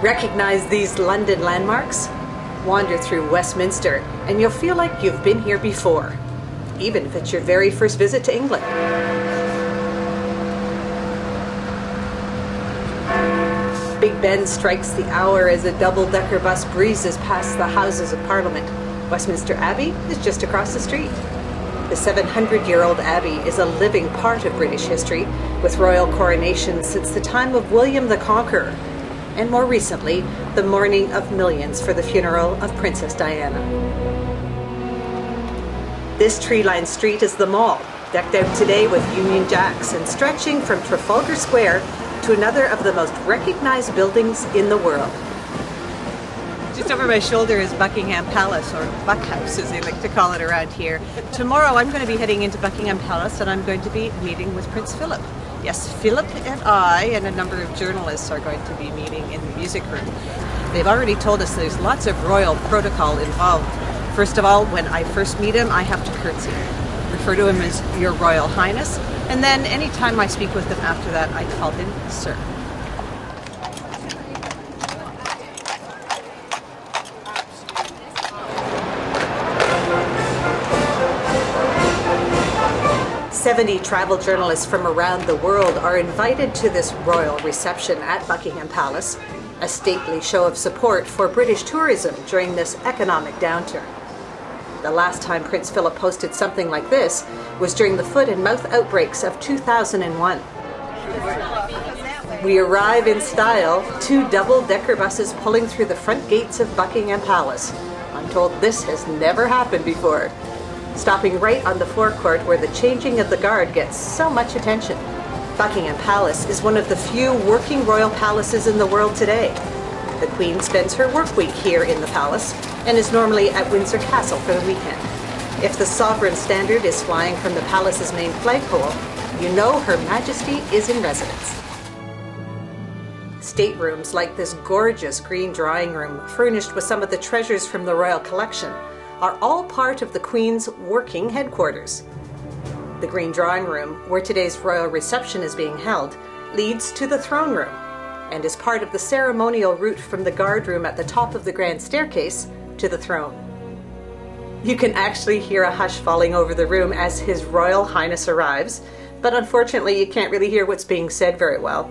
Recognize these London landmarks? Wander through Westminster and you'll feel like you've been here before, even if it's your very first visit to England. Big Ben strikes the hour as a double-decker bus breezes past the Houses of Parliament. Westminster Abbey is just across the street. The 700-year-old Abbey is a living part of British history, with royal coronations since the time of William the Conqueror, and more recently, the mourning of millions for the funeral of Princess Diana. This tree-lined street is the Mall, decked out today with Union Jacks and stretching from Trafalgar Square to another of the most recognized buildings in the world. Just over my shoulder is Buckingham Palace, or Buck House as they like to call it around here. Tomorrow I'm going to be heading into Buckingham Palace and I'm going to be meeting with Prince Philip. Yes, Philip and I and a number of journalists are going to be meeting in the music room. They've already told us there's lots of royal protocol involved. First of all, when I first meet him, I have to curtsy. Refer to him as Your Royal Highness, and then anytime I speak with him after that, I call him Sir. "70 travel journalists from around the world are invited to this royal reception at Buckingham Palace, a stately show of support for British tourism during this economic downturn. The last time Prince Philip hosted something like this was during the foot and mouth outbreaks of 2001. We arrive in style, 2 double-decker buses pulling through the front gates of Buckingham Palace. I'm told this has never happened before. Stopping right on the forecourt where the changing of the guard gets so much attention. Buckingham Palace is one of the few working royal palaces in the world today. The Queen spends her work week here in the palace and is normally at Windsor Castle for the weekend. If the sovereign standard is flying from the palace's main flagpole, you know Her Majesty is in residence. Staterooms like this gorgeous green drawing room, furnished with some of the treasures from the royal collection, are all part of the Queen's working headquarters. The green drawing room, where today's royal reception is being held, leads to the throne room and is part of the ceremonial route from the guard room at the top of the grand staircase to the throne. You can actually hear a hush falling over the room as His Royal Highness arrives, but unfortunately you can't really hear what's being said very well.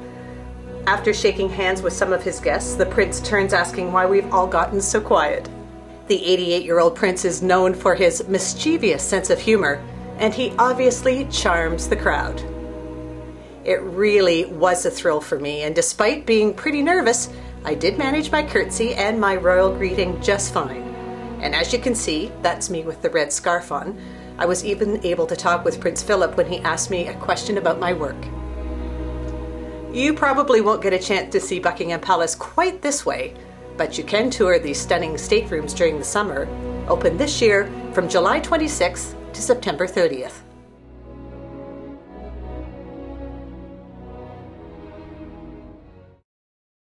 After shaking hands with some of his guests, the prince turns asking why we've all gotten so quiet. The 88-year-old prince is known for his mischievous sense of humor, and he obviously charms the crowd. It really was a thrill for me, and despite being pretty nervous, I did manage my curtsy and my royal greeting just fine. And as you can see, that's me with the red scarf on. I was even able to talk with Prince Philip when he asked me a question about my work. You probably won't get a chance to see Buckingham Palace quite this way, but you can tour these stunning staterooms during the summer, open this year from July 26th to September 30th.